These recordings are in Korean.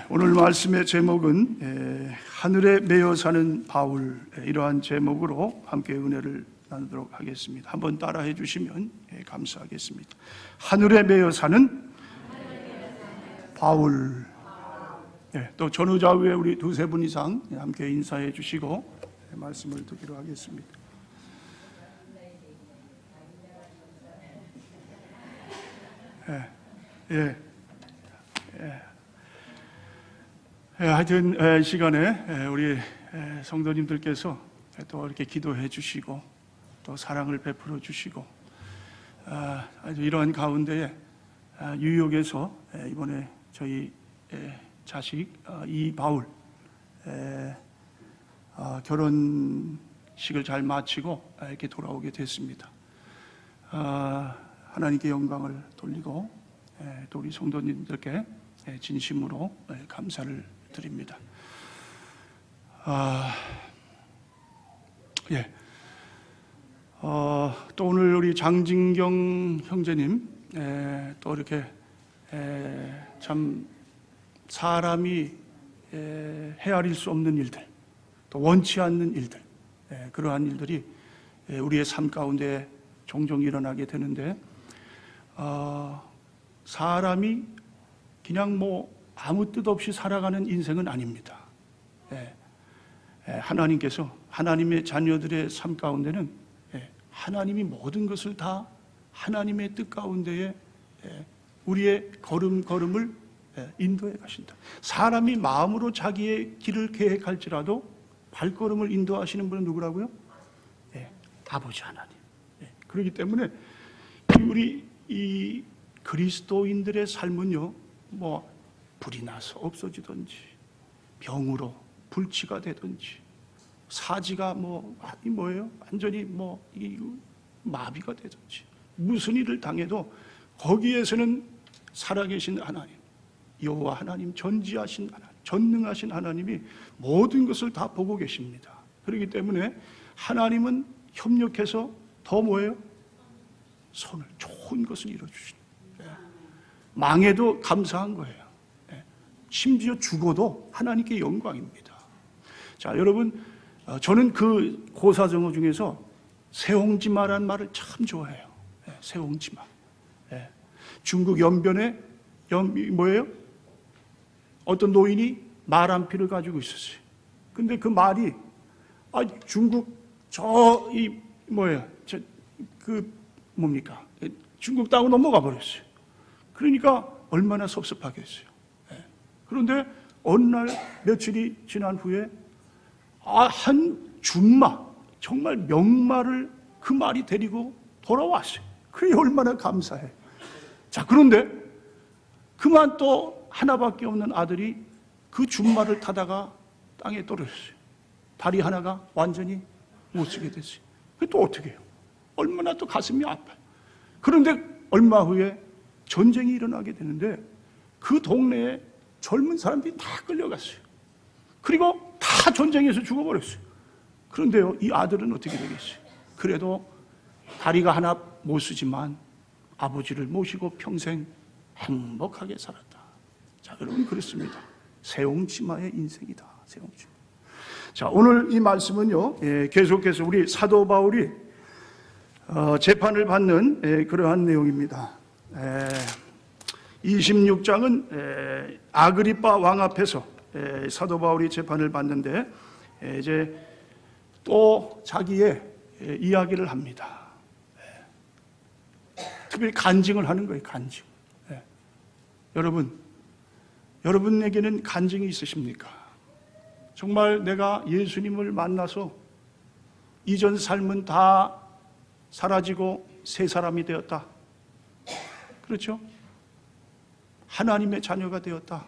오늘 말씀의 제목은 하늘에 매여 사는 바울, 이러한 제목으로 함께 은혜를 나누도록 하겠습니다. 한번 따라해 주시면 감사하겠습니다. 하늘에 매여 사는 바울. 또 전후좌우에 우리 두세 분 이상 함께 인사해 주시고 말씀을 듣기로 하겠습니다. 하여튼 이 시간에 우리 성도님들께서 또 이렇게 기도해 주시고 또 사랑을 베풀어 주시고 아주 이러한 가운데에 뉴욕에서 이번에 저희 자식 이바울 결혼식을 잘 마치고 이렇게 돌아오게 됐습니다. 하나님께 영광을 돌리고 또 우리 성도님들께 진심으로 감사를 드립니다. 또 오늘 우리 장진경 형제님 또 이렇게 참 사람이 헤아릴 수 없는 일들, 또 원치 않는 일들, 그러한 일들이 우리의 삶 가운데 종종 일어나게 되는데 사람이 그냥 아무 뜻 없이 살아가는 인생은 아닙니다. 하나님께서 하나님의 자녀들의 삶 가운데는 하나님이 모든 것을 다 하나님의 뜻 가운데에 우리의 걸음걸음을 인도해 가신다. 사람이 마음으로 자기의 길을 계획할지라도 발걸음을 인도하시는 분은 누구라고요? 아버지 하나님. 그렇기 때문에 우리 이 그리스도인들의 삶은요, 불이 나서 없어지든지 병으로 불치가 되든지 사지가 완전히 마비가 되든지 무슨 일을 당해도 거기에서는 살아계신 하나님, 여호와 하나님, 전지하신 하나님, 전능하신 하나님이 모든 것을 다 보고 계십니다. 그렇기 때문에 하나님은 협력해서 더 손을 좋은 것을 이루어주시는, 망해도 감사한 거예요. 심지어 죽어도 하나님께 영광입니다. 자, 여러분, 저는 그 고사정어 중에서 세옹지마라는 말을 참 좋아해요. 세옹지마. 중국 연변에 어떤 노인이 말 한 피를 가지고 있었어요. 근데 그 말이 중국 중국 땅으로 넘어가 버렸어요. 그러니까 얼마나 섭섭하겠어요. 그런데 어느 날 며칠이 지난 후에 한 준마, 정말 명마를 그 말이 데리고 돌아왔어요. 그게 얼마나 감사해. 자, 그런데 그만 또 하나밖에 없는 아들이 그 준마를 타다가 땅에 떨어졌어요. 다리 하나가 완전히 못 쓰게 됐어요. 그게 또 어떻게 해요? 얼마나 또 가슴이 아파요. 그런데 얼마 후에 전쟁이 일어나게 되는데 그 동네에 젊은 사람들이 다 끌려갔어요. 그리고 다 전쟁에서 죽어버렸어요. 그런데요, 이 아들은 어떻게 되겠어요? 그래도 다리가 하나 못 쓰지만 아버지를 모시고 평생 행복하게 살았다. 자, 여러분, 그렇습니다. 세옹지마의 인생이다. 세옹지마. 자, 오늘 이 말씀은요, 계속해서 우리 사도 바울이 재판을 받는 그러한 내용입니다. 26장은 아그리빠 왕 앞에서 사도 바울이 재판을 받는데 이제 또 자기의 이야기를 합니다. 특별히 간증을 하는 거예요. 간증. 여러분에게는 간증이 있으십니까? 정말 내가 예수님을 만나서 이전 삶은 다 사라지고 새 사람이 되었다. 그렇죠? 하나님의 자녀가 되었다.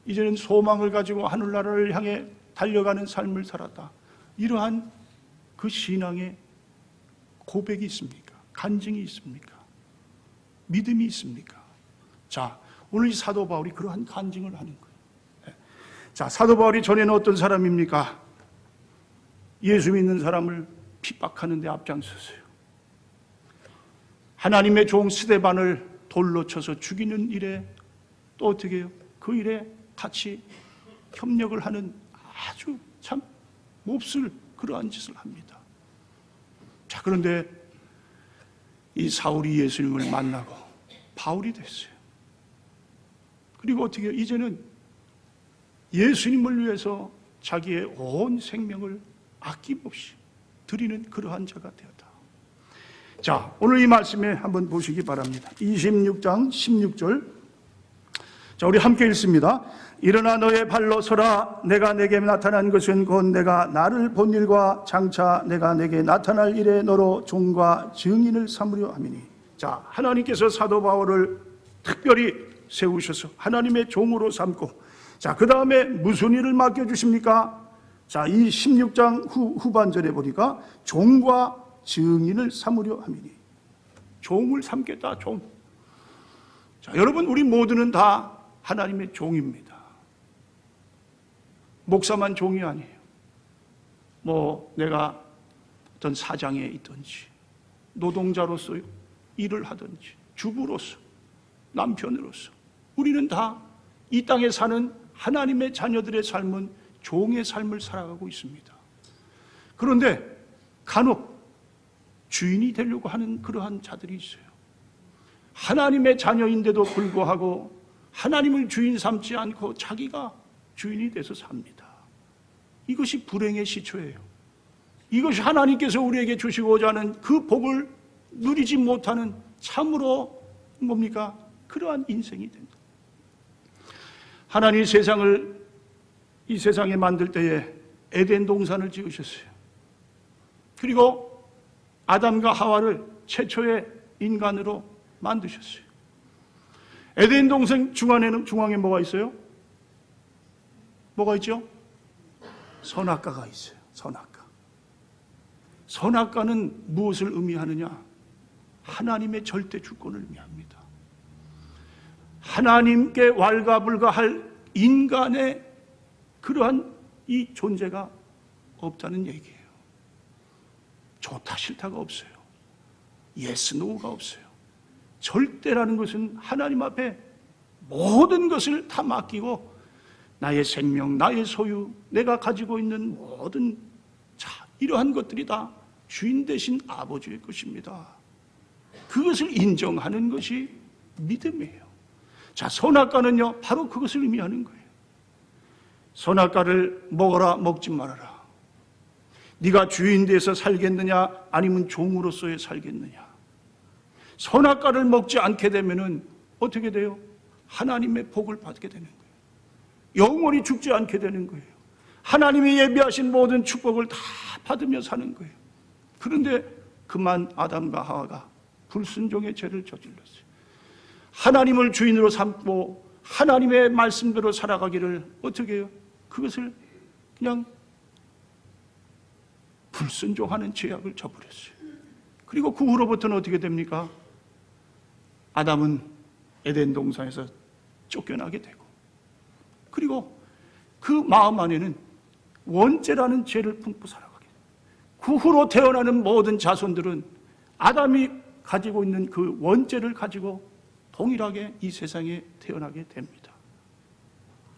이제는 소망을 가지고 하늘나라를 향해 달려가는 삶을 살았다. 이러한 그 신앙의 고백이 있습니까? 간증이 있습니까? 믿음이 있습니까? 자, 오늘 이 사도 바울이 그러한 간증을 하는 거예요. 자, 사도 바울이 전에는 어떤 사람입니까? 예수 믿는 사람을 핍박하는 데 앞장섰어요. 하나님의 종 스데반을 돌로 쳐서 죽이는 일에 또 어떻게 해요? 그 일에 같이 협력을 하는 아주 참 몹쓸 그러한 짓을 합니다. 자, 그런데 이 사울이 예수님을 만나고 바울이 됐어요. 그리고 어떻게 해요? 이제는 예수님을 위해서 자기의 온 생명을 아낌없이 드리는 그러한 자가 되었다. 자, 오늘 이 말씀에 한번 보시기 바랍니다. 26장 16절. 자, 우리 함께 읽습니다. 일어나 너의 발로 서라. 내가 내게 나타난 것은 곧 내가 나를 본 일과 장차 내가 내게 나타날 일에 너로 종과 증인을 삼으려 함이니. 자, 하나님께서 사도 바울을 특별히 세우셔서 하나님의 종으로 삼고, 자, 그 다음에 무슨 일을 맡겨주십니까? 자, 이 16장 후반절에 보니까 종과 증인을 삼으려 함이니. 종을 삼겠다, 종. 자, 여러분, 우리 모두는 다 하나님의 종입니다. 목사만 종이 아니에요. 뭐 내가 어떤 사장에 있든지, 노동자로서 일을 하든지, 주부로서, 남편으로서, 우리는 다 이 땅에 사는 하나님의 자녀들의 삶은 종의 삶을 살아가고 있습니다. 그런데 간혹 주인이 되려고 하는 그러한 자들이 있어요. 하나님의 자녀인데도 불구하고 하나님을 주인 삼지 않고 자기가 주인이 돼서 삽니다. 이것이 불행의 시초예요. 이것이 하나님께서 우리에게 주시고자 하는 그 복을 누리지 못하는 참으로 뭡니까? 그러한 인생이 된다. 하나님 세상을 이 세상에 만들 때에 에덴 동산을 지으셨어요. 그리고 아담과 하와를 최초의 인간으로 만드셨어요. 에덴 동산 중앙에 뭐가 있어요? 뭐가 있죠? 선악과가 있어요. 선악과. 선악과는 무엇을 의미하느냐? 하나님의 절대 주권을 의미합니다. 하나님께 왈가불가할 인간의 그러한 이 존재가 없다는 얘기예요. 좋다 싫다가 없어요. 예스 노가 없어요. 절대라는 것은 하나님 앞에 모든 것을 다 맡기고 나의 생명, 나의 소유, 내가 가지고 있는 모든 이러한 것들이 다 주인 되신 아버지의 것입니다. 그것을 인정하는 것이 믿음이에요. 자, 선악과는요, 바로 그것을 의미하는 거예요. 선악과를 먹어라, 먹지 말아라. 네가 주인 돼서 살겠느냐, 아니면 종으로서의 살겠느냐. 선악과를 먹지 않게 되면은 어떻게 돼요? 하나님의 복을 받게 되는 거예요. 영원히 죽지 않게 되는 거예요. 하나님이 예비하신 모든 축복을 다 받으며 사는 거예요. 그런데 그만 아담과 하와가 불순종의 죄를 저질렀어요. 하나님을 주인으로 삼고 하나님의 말씀대로 살아가기를 어떻게 해요? 그것을 그냥 불순종하는 죄악을 저버렸어요. 그리고 그 후로부터는 어떻게 됩니까? 아담은 에덴 동산에서 쫓겨나게 되고, 그리고 그 마음 안에는 원죄라는 죄를 품고 살아가게 돼요. 그 후로 태어나는 모든 자손들은 아담이 가지고 있는 그 원죄를 가지고 동일하게 이 세상에 태어나게 됩니다.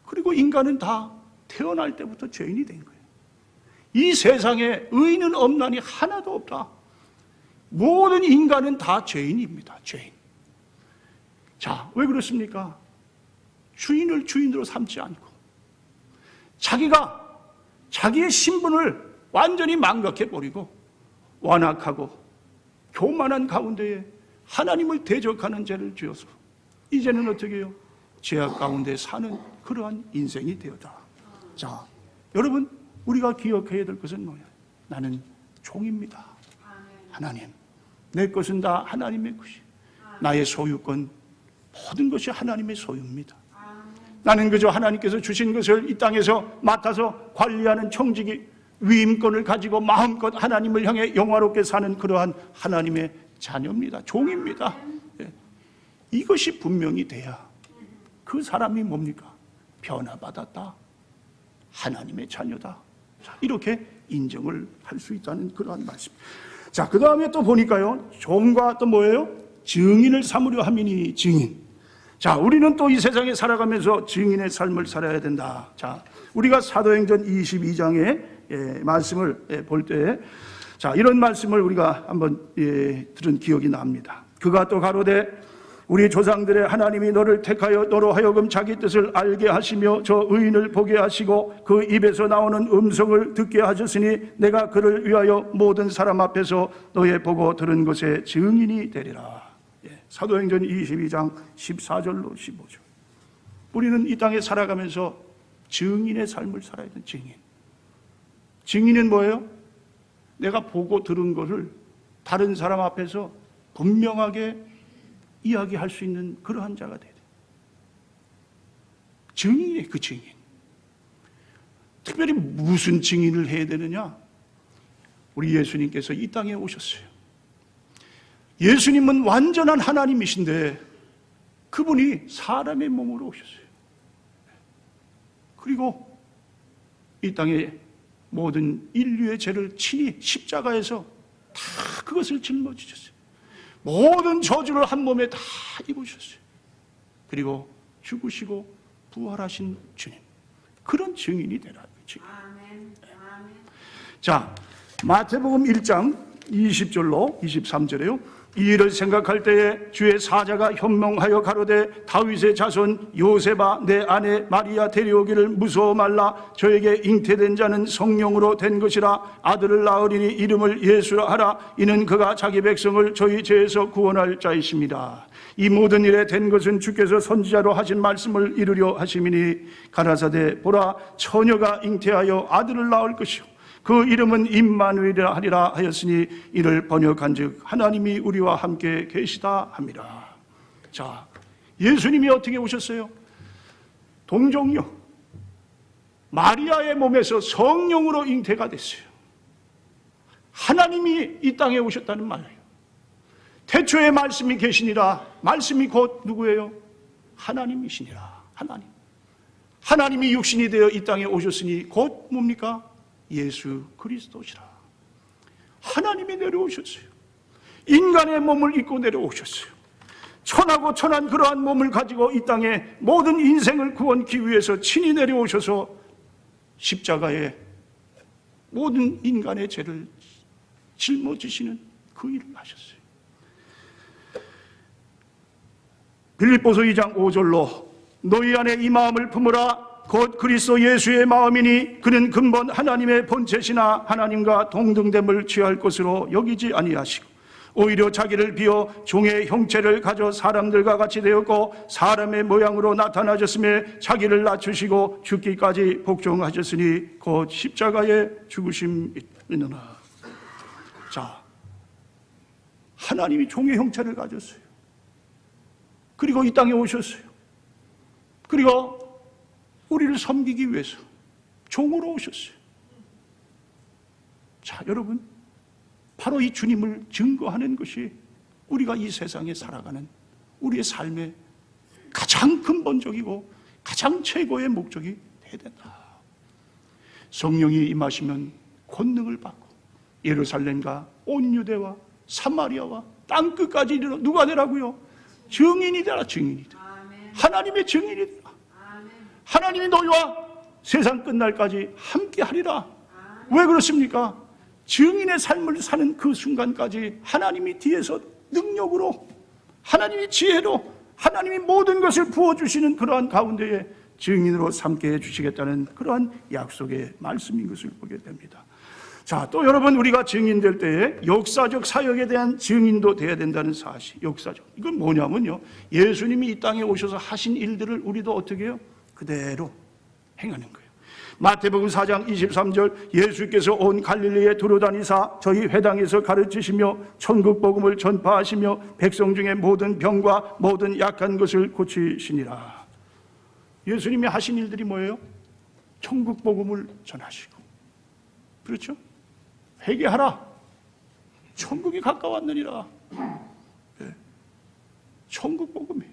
그리고 인간은 다 태어날 때부터 죄인이 된 거예요. 이 세상에 의인은 없나니 하나도 없다. 모든 인간은 다 죄인입니다. 죄인. 자, 왜 그렇습니까? 주인을 주인으로 삼지 않고 자기가 자기의 신분을 완전히 망각해버리고 완악하고 교만한 가운데에 하나님을 대적하는 죄를 지어서 이제는 어떻게 해요? 죄악 가운데 사는 그러한 인생이 되었다. 자, 여러분, 우리가 기억해야 될 것은 뭐냐? 나는 종입니다. 하나님, 내 것은 다 하나님의 것이, 나의 소유권, 모든 것이 하나님의 소유입니다. 나는 그저 하나님께서 주신 것을 이 땅에서 맡아서 관리하는 청지기 위임권을 가지고 마음껏 하나님을 향해 영화롭게 사는 그러한 하나님의 자녀입니다. 종입니다. 이것이 분명히 돼야 그 사람이 뭡니까? 변화받았다. 하나님의 자녀다. 자, 이렇게 인정을 할 수 있다는 그러한 말씀. 자, 그 다음에 또 보니까요, 종과 또 뭐예요? 증인을 삼으려 함이니 증인. 자, 우리는 또 이 세상에 살아가면서 증인의 삶을 살아야 된다. 자, 우리가 사도행전 22장의 말씀을 볼 때, 자, 이런 말씀을 우리가 한번 들은 기억이 납니다. 그가 또 가로되 우리 조상들의 하나님이 너를 택하여 너로 하여금 자기 뜻을 알게 하시며 저 의인을 보게 하시고 그 입에서 나오는 음성을 듣게 하셨으니 내가 그를 위하여 모든 사람 앞에서 너의 보고 들은 것에 증인이 되리라. 사도행전 22장 14절로 15절. 우리는 이 땅에 살아가면서 증인의 삶을 살아야 되는 증인. 증인은 뭐예요? 내가 보고 들은 것을 다른 사람 앞에서 분명하게 이야기할 수 있는 그러한 자가 돼야 돼요. 증인이에요, 그 증인. 특별히 무슨 증인을 해야 되느냐? 우리 예수님께서 이 땅에 오셨어요. 예수님은 완전한 하나님이신데 그분이 사람의 몸으로 오셨어요. 그리고 이 땅에 모든 인류의 죄를 친히 십자가에서 다 그것을 짊어지셨어요. 모든 저주를 한 몸에 다 입으셨어요. 그리고 죽으시고 부활하신 주님, 그런 증인이 되라. 아멘. 자, 마태복음 1장 20절로 23절에요. 이 일을 생각할 때에 주의 사자가 현명하여 가로되 다윗의 자손 요셉아 내 아내 마리아 데려오기를 무서워 말라. 저에게 잉태된 자는 성령으로 된 것이라. 아들을 낳으리니 이름을 예수라 하라. 이는 그가 자기 백성을 저희 죄에서 구원할 자이십니다. 이 모든 일에 된 것은 주께서 선지자로 하신 말씀을 이루려 하심이니 가라사대 보라 처녀가 잉태하여 아들을 낳을 것이요 그 이름은 임마누엘이라 하리라 하였으니 이를 번역한즉 하나님이 우리와 함께 계시다 함이라. 자, 예수님이 어떻게 오셨어요? 동정녀 마리아의 몸에서 성령으로 잉태가 됐어요. 하나님이 이 땅에 오셨다는 말이에요. 태초에 말씀이 계시니라. 말씀이 곧 누구예요? 하나님이시니라. 하나님이 육신이 되어 이 땅에 오셨으니 곧 뭡니까? 예수 그리스도시라. 하나님이 내려오셨어요. 인간의 몸을 입고 내려오셨어요. 천하고 천한 그러한 몸을 가지고 이 땅에 모든 인생을 구원하기 위해서 친히 내려오셔서 십자가에 모든 인간의 죄를 짊어지시는 그 일을 하셨어요. 빌립보서 2장 5절로 너희 안에 이 마음을 품으라. 곧 그리스도 예수의 마음이니 그는 근본 하나님의 본체시나 하나님과 동등됨을 취할 것으로 여기지 아니하시고 오히려 자기를 비워 종의 형체를 가져 사람들과 같이 되었고 사람의 모양으로 나타나셨으며 자기를 낮추시고 죽기까지 복종하셨으니 곧 십자가에 죽으심이니라. 자, 하나님이 종의 형체를 가졌어요. 그리고 이 땅에 오셨어요. 그리고 우리를 섬기기 위해서 종으로 오셨어요. 자, 여러분, 바로 이 주님을 증거하는 것이 우리가 이 세상에 살아가는 우리의 삶의 가장 근본적이고 가장 최고의 목적이 되어야 된다. 성령이 임하시면 권능을 받고 예루살렘과 온 유대와 사마리아와 땅끝까지 이르러 누가 되라고요? 증인이 되라. 증인이 되라. 하나님의 증인이 되라. 하나님이 너희와 세상 끝날까지 함께 하리라. 왜 그렇습니까? 증인의 삶을 사는 그 순간까지 하나님이 뒤에서 능력으로, 하나님이 지혜로, 하나님이 모든 것을 부어주시는 그러한 가운데에 증인으로 삼게 해주시겠다는 그러한 약속의 말씀인 것을 보게 됩니다. 자, 또 여러분, 우리가 증인될 때에 역사적 사역에 대한 증인도 돼야 된다는 사실. 역사적, 이건 뭐냐면요, 예수님이 이 땅에 오셔서 하신 일들을 우리도 어떻게 해요? 그대로 행하는 거예요. 마태복음 4장 23절 예수께서 온 갈릴리에 두루다니사 저희 회당에서 가르치시며 천국 복음을 전파하시며 백성 중에 모든 병과 모든 약한 것을 고치시니라. 예수님이 하신 일들이 뭐예요? 천국 복음을 전하시고, 그렇죠? 회개하라. 천국이 가까웠느니라. 네. 천국 복음이에요.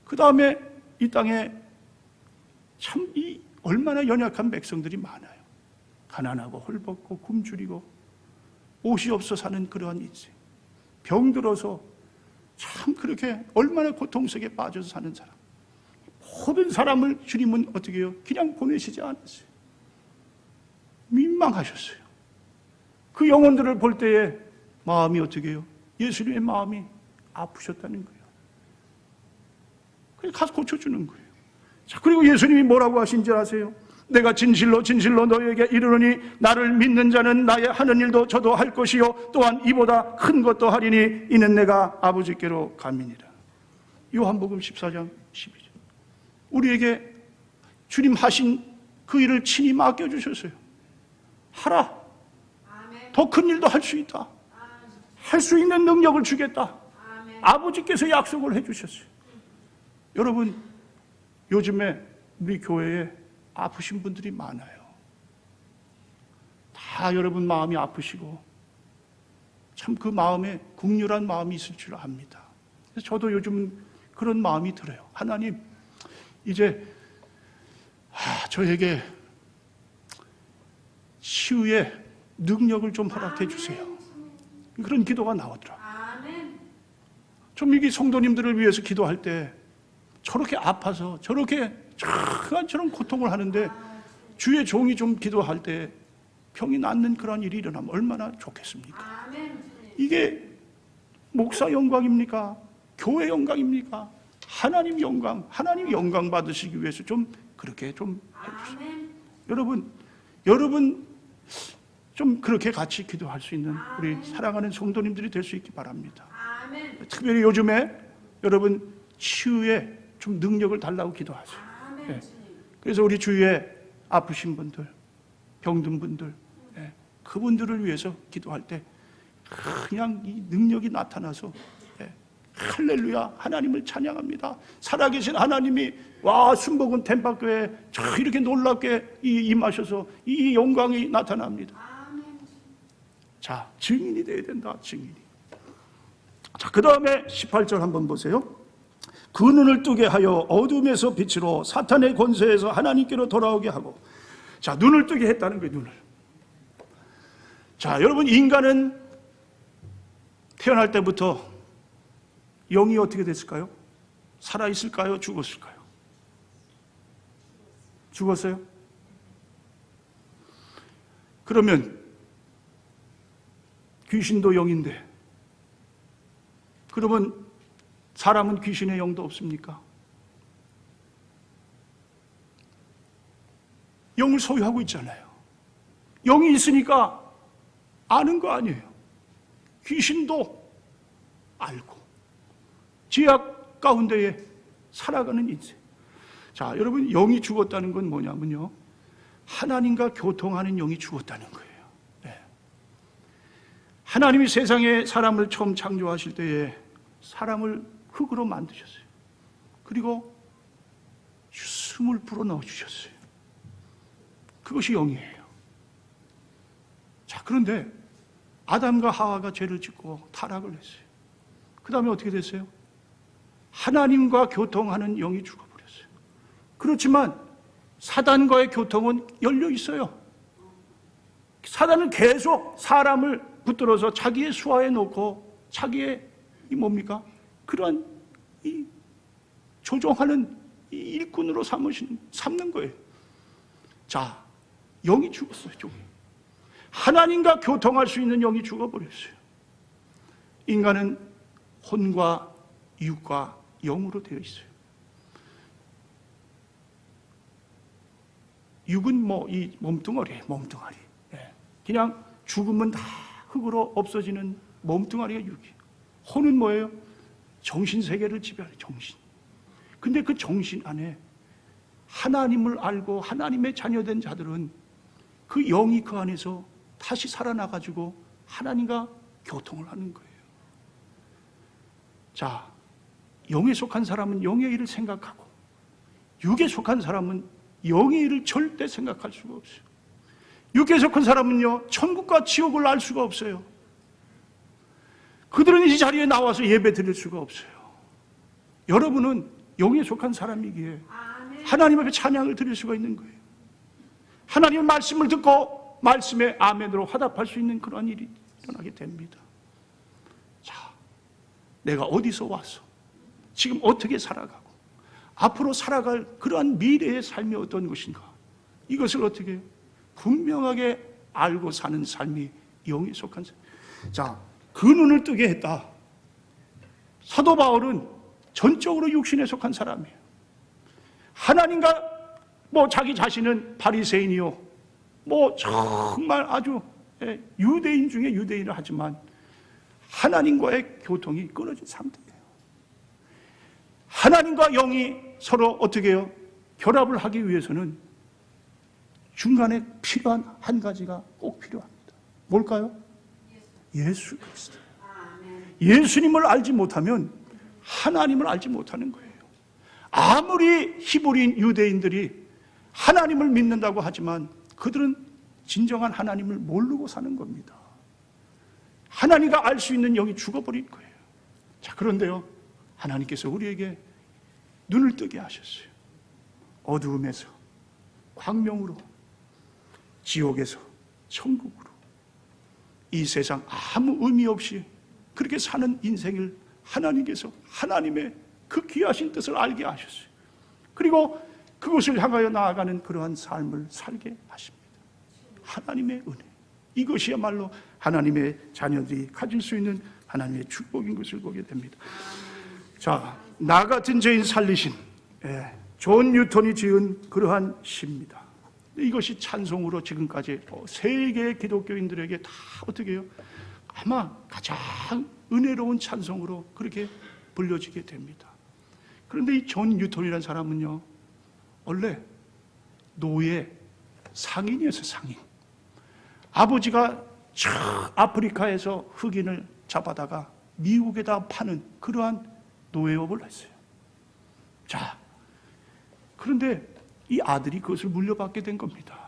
그 다음에 이 땅에 참 이 얼마나 연약한 백성들이 많아요. 가난하고 헐벗고 굶주리고 옷이 없어 사는 그러한 인생, 병들어서 참 그렇게 얼마나 고통 속에 빠져서 사는 사람, 모든 사람을 주님은 어떻게 해요? 그냥 보내시지 않았어요. 민망하셨어요. 그 영혼들을 볼 때에 마음이 어떻게 해요? 예수님의 마음이 아프셨다는 거예요. 그래서 가서 고쳐주는 거예요. 자, 그리고 예수님이 뭐라고 하신지 아세요? 내가 진실로 진실로 너희에게 이르노니 나를 믿는 자는 나의 하는 일도 저도 할 것이요 또한 이보다 큰 것도 하리니 이는 내가 아버지께로 감이니라. 요한복음 14장 12절. 우리에게 주님 하신 그 일을 친히 맡겨주셨어요. 하라. 더 큰 일도 할 수 있다. 할 수 있는 능력을 주겠다. 아버지께서 약속을 해주셨어요. 여러분, 요즘에 우리 교회에 아프신 분들이 많아요. 다 여러분 마음이 아프시고 참 그 마음에 국률한 마음이 있을 줄 압니다. 그래서 저도 요즘 그런 마음이 들어요. 하나님, 이제 저에게 치유의 능력을 좀 허락해 주세요. 그런 기도가 나오더라고요. 좀 이게 성도님들을 위해서 기도할 때 저렇게 아파서 저렇게 저런 고통을 하는데 주의 종이 좀 기도할 때 병이 낫는 그런 일이 일어나면 얼마나 좋겠습니까? 이게 목사 영광입니까? 교회 영광입니까? 하나님 영광 받으시기 위해서 좀 그렇게 좀 해주세요. 여러분 좀 그렇게 같이 기도할 수 있는 우리 사랑하는 성도님들이 될 수 있기 바랍니다. 특별히 요즘에 여러분 치유에 좀 능력을 달라고 기도하세요. 네. 그래서 우리 주위에 아프신 분들, 병든 분들, 네. 그분들을 위해서 기도할 때 그냥 이 능력이 나타나서 네. 할렐루야, 하나님을 찬양합니다. 살아계신 하나님이 순복음 템파교에 이렇게 놀랍게 임하셔서 이 영광이 나타납니다. 자, 증인이 되어야 된다. 증인이. 자, 그 다음에 18절 한번 보세요. 그 눈을 뜨게 하여 어둠에서 빛으로 사탄의 권세에서 하나님께로 돌아오게 하고. 자, 눈을 뜨게 했다는 거예요. 눈을. 자, 여러분, 인간은 태어날 때부터 영이 어떻게 됐을까요? 살아있을까요? 죽었을까요? 죽었어요? 그러면 귀신도 영인데, 그러면 사람은 귀신의 영도 없습니까? 영을 소유하고 있잖아요. 영이 있으니까 아는 거 아니에요. 귀신도 알고 죄악 가운데에 살아가는 인생. 자, 여러분, 영이 죽었다는 건 뭐냐면요, 하나님과 교통하는 영이 죽었다는 거예요. 네. 하나님이 세상에 사람을 처음 창조하실 때에 사람을 흙으로 만드셨어요. 그리고 숨을 불어넣어 주셨어요. 그것이 영이에요. 자, 그런데 아담과 하와가 죄를 짓고 타락을 했어요. 그 다음에 어떻게 됐어요? 하나님과 교통하는 영이 죽어버렸어요. 그렇지만 사단과의 교통은 열려 있어요. 사단은 계속 사람을 붙들어서 자기의 수하에 놓고 자기의 그런 이 조종하는 이 일꾼으로 삼는 거예요. 자, 영이 죽었어요. 종이. 하나님과 교통할 수 있는 영이 죽어버렸어요. 인간은 혼과 육과 영으로 되어 있어요. 육은 이 몸뚱아리예요. 몸뚱아리. 그냥 죽으면 다 흙으로 없어지는 몸뚱아리가 육이에요. 혼은 뭐예요? 정신세계를 지배하는 정신. 근데 그 정신 안에 하나님을 알고 하나님의 자녀된 자들은 그 영이 그 안에서 다시 살아나가지고 하나님과 교통을 하는 거예요. 자, 영에 속한 사람은 영의 일을 생각하고 육에 속한 사람은 영의 일을 절대 생각할 수가 없어요. 육에 속한 사람은요, 천국과 지옥을 알 수가 없어요. 그들은 이 자리에 나와서 예배 드릴 수가 없어요. 여러분은 영에 속한 사람이기에 하나님 앞에 찬양을 드릴 수가 있는 거예요. 하나님의 말씀을 듣고 말씀에 아멘으로 화답할 수 있는 그런 일이 일어나게 됩니다. 자, 내가 어디서 와서 지금 어떻게 살아가고 앞으로 살아갈 그러한 미래의 삶이 어떤 것인가, 이것을 어떻게 해요? 분명하게 알고 사는 삶이 영에 속한 삶. 자, 그 눈을 뜨게 했다. 사도 바울은 전적으로 육신에 속한 사람이에요. 하나님과 자기 자신은 바리새인이요, 정말 아주 유대인 중에 유대인을 하지만 하나님과의 교통이 끊어진 상태예요. 하나님과 영이 서로 어떻게 해요? 결합을 하기 위해서는 중간에 필요한 한 가지가 꼭 필요합니다. 뭘까요? 예수 그리스도. 예수님을 알지 못하면 하나님을 알지 못하는 거예요. 아무리 히브리인 유대인들이 하나님을 믿는다고 하지만 그들은 진정한 하나님을 모르고 사는 겁니다. 하나님과 알 수 있는 영이 죽어버린 거예요. 자, 그런데요, 하나님께서 우리에게 눈을 뜨게 하셨어요. 어두움에서 광명으로, 지옥에서 천국으로, 이 세상 아무 의미 없이 그렇게 사는 인생을 하나님께서 하나님의 그 귀하신 뜻을 알게 하셨어요. 그리고 그것을 향하여 나아가는 그러한 삶을 살게 하십니다. 하나님의 은혜, 이것이야말로 하나님의 자녀들이 가질 수 있는 하나님의 축복인 것을 보게 됩니다. 자, 나 같은 죄인 살리신 존 뉴턴이 지은 그러한 시입니다. 이것이 찬송으로 지금까지 세계의 기독교인들에게 다 어떻게 해요? 아마 가장 은혜로운 찬송으로 그렇게 불려지게 됩니다. 그런데 이 존 뉴턴이라는 사람은요, 원래 노예 상인이었어요. 상인. 아버지가 저 아프리카에서 흑인을 잡아다가 미국에다 파는 그러한 노예업을 했어요. 자, 그런데 이 아들이 그것을 물려받게 된 겁니다.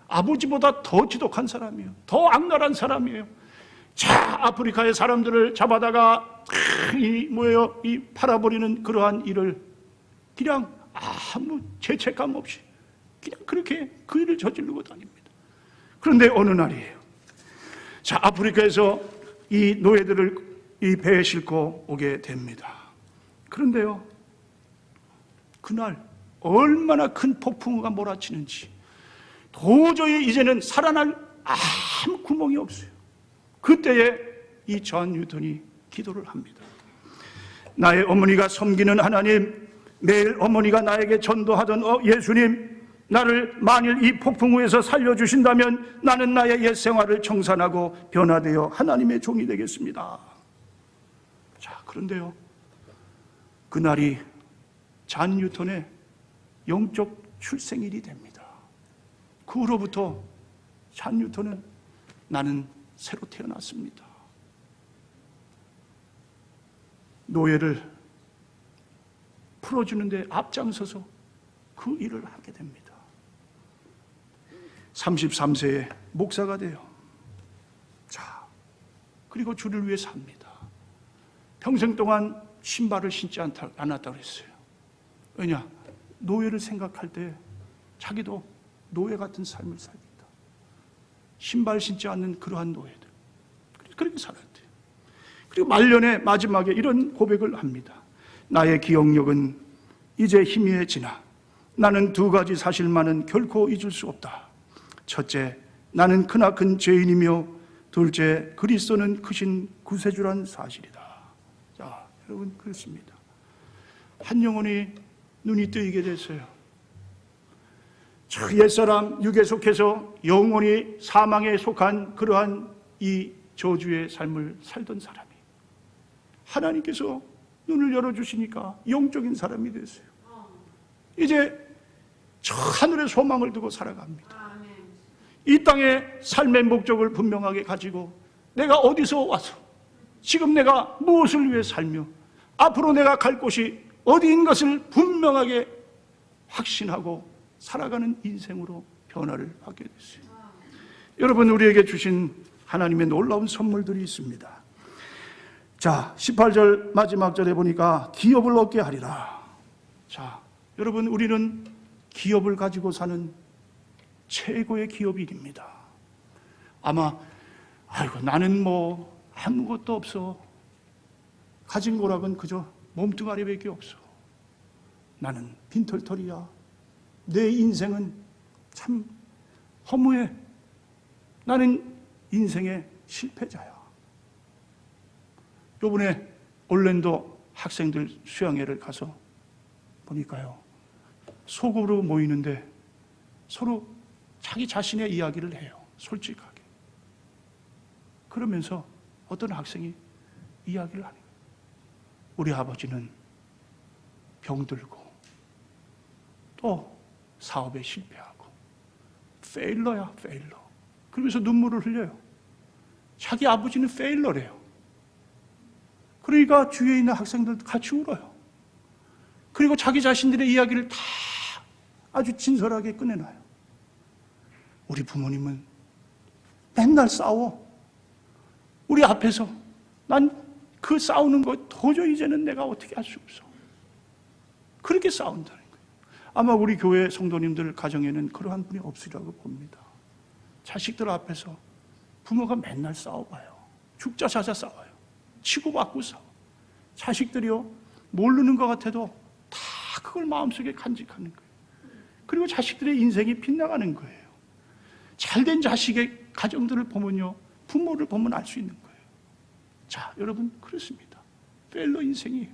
아버지보다 더 지독한 사람이에요. 더 악랄한 사람이에요. 자, 아프리카의 사람들을 잡아다가 이 팔아버리는 그러한 일을 그냥 아무 죄책감 없이 그냥 그렇게 그 일을 저지르고 다닙니다. 그런데 어느 날이에요. 자, 아프리카에서 이 노예들을 이 배에 싣고 오게 됩니다. 그런데요, 그날 얼마나 큰 폭풍우가 몰아치는지 도저히 이제는 살아날 아무 구멍이 없어요. 그때에 이 존 뉴턴이 기도를 합니다. 나의 어머니가 섬기는 하나님, 매일 어머니가 나에게 전도하던 예수님, 나를 만일 이 폭풍우에서 살려주신다면 나는 나의 옛 생활을 청산하고 변화되어 하나님의 종이 되겠습니다. 자, 그런데요, 그날이 존 뉴턴의 영적 출생일이 됩니다. 그 후로부터 존 뉴턴은 나는 새로 태어났습니다. 노예를 풀어주는데 앞장서서 그 일을 하게 됩니다. 33세에 목사가 돼요. 자, 그리고 주를 위해 삽니다. 평생 동안 신발을 신지 않았다고 했어요. 왜냐? 노예를 생각할 때 자기도 노예 같은 삶을 살겠다. 신발 신지 않는 그러한 노예들, 그렇게 살았대요. 그리고 말년에 마지막에 이런 고백을 합니다. 나의 기억력은 이제 희미해지나 나는 두 가지 사실만은 결코 잊을 수 없다. 첫째, 나는 크나큰 죄인이며 둘째, 그리스도는 크신 구세주란 사실이다. 자, 여러분, 그렇습니다. 한 영혼이 눈이 뜨이게 됐어요. 옛사람 육에 속해서 영원히 사망에 속한 그러한 이 저주의 삶을 살던 사람이 하나님께서 눈을 열어주시니까 영적인 사람이 됐어요. 이제 저 하늘의 소망을 두고 살아갑니다. 이 땅의 삶의 목적을 분명하게 가지고 내가 어디서 와서 지금 내가 무엇을 위해 살며 앞으로 내가 갈 곳이 어디인 것을 분명하게 확신하고 살아가는 인생으로 변화를 받게 됐어요. 여러분, 우리에게 주신 하나님의 놀라운 선물들이 있습니다. 자, 18절 마지막 절에 보니까 기업을 얻게 하리라. 자, 여러분, 우리는 기업을 가지고 사는 최고의 기업인입니다. 아마 나는 아무것도 없어. 가진 거락은 그저 몸뚱아리밖에 없어. 나는 빈털털이야. 내 인생은 참 허무해. 나는 인생의 실패자야. 요번에 올랜도 학생들 수양회를 가서 보니까요, 소그룹으로 모이는데 서로 자기 자신의 이야기를 해요. 솔직하게. 그러면서 어떤 학생이 이야기를 하는 거예요. 우리 아버지는 병들고 또 사업에 실패하고 페일러야, 페일러. 그러면서 눈물을 흘려요. 자기 아버지는 페일러래요. 그러니까 주위에 있는 학생들 같이 울어요. 그리고 자기 자신들의 이야기를 다 아주 진솔하게 꺼내놔요. 우리 부모님은 맨날 싸워. 우리 앞에서 난 그 싸우는 거 도저히 이제는 내가 어떻게 할 수 없어. 그렇게 싸운다는 거예요. 아마 우리 교회 성도님들 가정에는 그러한 분이 없으리라고 봅니다. 자식들 앞에서 부모가 맨날 싸워봐요. 죽자 사자 싸워요. 치고받고 싸워. 자식들이요, 모르는 것 같아도 다 그걸 마음속에 간직하는 거예요. 그리고 자식들의 인생이 빗나가는 거예요. 잘된 자식의 가정들을 보면요, 부모를 보면 알 수 있는 거예요. 자, 여러분, 그렇습니다. 페일러 인생이에요.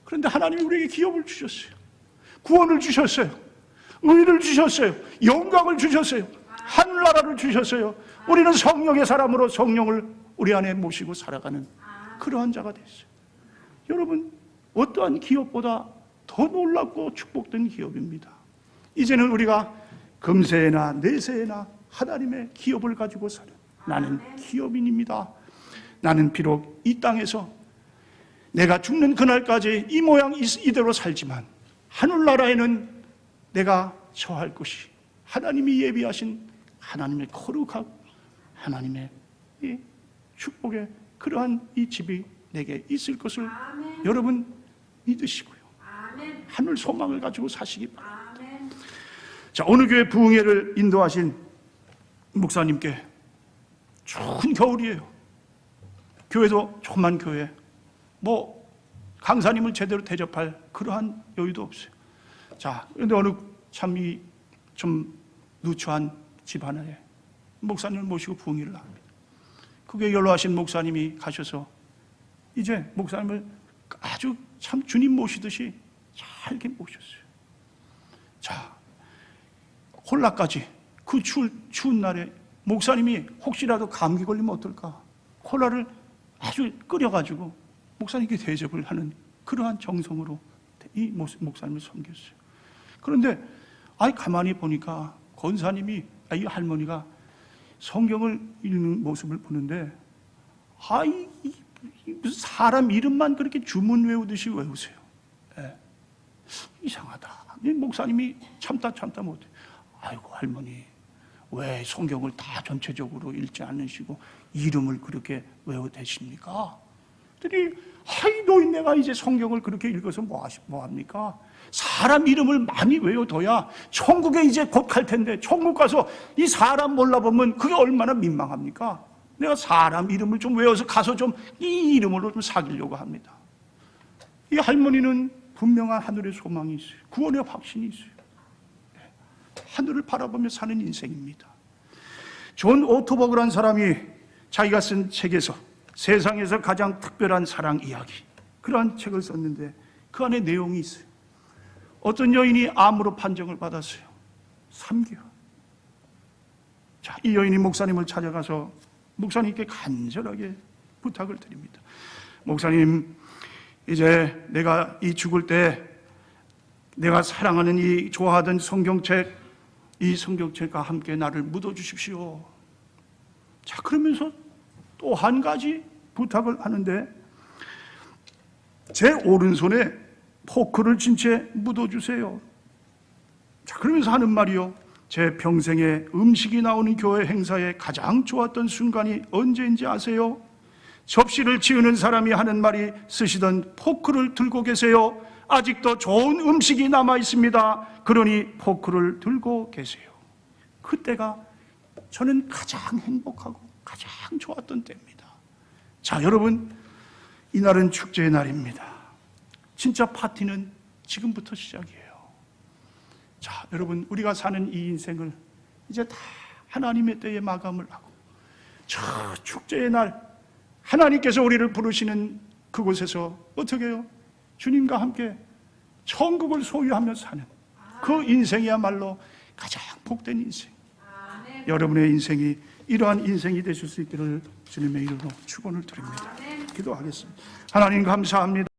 그런데 하나님이 우리에게 기업을 주셨어요. 구원을 주셨어요. 의를 주셨어요. 영광을 주셨어요. 하늘나라를 주셨어요. 우리는 성령의 사람으로 성령을 우리 안에 모시고 살아가는 그러한 자가 됐어요. 여러분, 어떠한 기업보다 더 놀랍고 축복된 기업입니다. 이제는 우리가 금세나 내세나 하나님의 기업을 가지고 살아요. 나는 기업인입니다. 나는 비록 이 땅에서 내가 죽는 그날까지 이 모양 이대로 살지만 하늘나라에는 내가 처할 것이 하나님이 예비하신 하나님의 거룩하고 하나님의 이 축복의 그러한 이 집이 내게 있을 것을 여러분 믿으시고요. 하늘 소망을 가지고 사시기 바랍니다. 자, 어느 교회 부흥회를 인도하신 목사님께 추운 겨울이에요. 교회도 조그만 교회, 강사님을 제대로 대접할 그러한 여유도 없어요. 자, 그런데 어느 참 좀 누추한 집 하나에 목사님을 모시고 부흥회를 합니다. 그게 연로하신 목사님이 가셔서 이제 목사님을 아주 참 주님 모시듯이 잘게 모셨어요. 자, 콜라까지 그 추운 날에 목사님이 혹시라도 감기 걸리면 어떨까? 콜라를 아주 끓여가지고 목사님께 대접을 하는 그러한 정성으로 이 목사님을 섬겼어요. 그런데 가만히 보니까 권사님이, 이 할머니가 성경을 읽는 모습을 보는데 무슨 사람 이름만 그렇게 주문 외우듯이 외우세요. 예. 이상하다. 목사님이 참다 못해. 아이고, 할머니, 왜 성경을 다 전체적으로 읽지 않으시고 이름을 그렇게 외워대십니까? 그랬더니 노인네가 이제 성경을 그렇게 읽어서 뭐합니까? 사람 이름을 많이 외워둬야 천국에 이제 곧 갈 텐데 천국 가서 이 사람 몰라보면 그게 얼마나 민망합니까? 내가 사람 이름을 좀 외워서 가서 좀 이 이름으로 좀 사귀려고 합니다. 이 할머니는 분명한 하늘의 소망이 있어요. 구원의 확신이 있어요. 하늘을 바라보며 사는 인생입니다. 존 오토버그라는 사람이 자기가 쓴 책에서 세상에서 가장 특별한 사랑 이야기, 그러한 책을 썼는데 그 안에 내용이 있어요. 어떤 여인이 암으로 판정을 받았어요. 3개월. 자, 이 여인이 목사님을 찾아가서 목사님께 간절하게 부탁을 드립니다. 목사님, 이제 내가 이 죽을 때 내가 사랑하는 이 좋아하던 성경책, 이 성경책과 함께 나를 묻어주십시오. 자, 그러면서 또 한 가지 부탁을 하는데 제 오른손에 포크를 진 채 묻어주세요. 자, 그러면서 하는 말이요, 제 평생에 음식이 나오는 교회 행사에 가장 좋았던 순간이 언제인지 아세요? 접시를 치우는 사람이 하는 말이 쓰시던 포크를 들고 계세요. 아직도 좋은 음식이 남아 있습니다. 그러니 포크를 들고 계세요. 그때가 저는 가장 행복하고 가장 좋았던 때입니다. 자, 여러분, 이날은 축제의 날입니다. 진짜 파티는 지금부터 시작이에요. 자, 여러분, 우리가 사는 이 인생을 이제 다 하나님의 때에 마감을 하고 저 축제의 날 하나님께서 우리를 부르시는 그곳에서 어떻게 해요? 주님과 함께 천국을 소유하며 사는 그 인생이야말로 가장 복된 인생. 여러분의 인생이 이러한 인생이 되실 수 있기를 주님의 이름으로 축원을 드립니다. 기도하겠습니다. 하나님 감사합니다.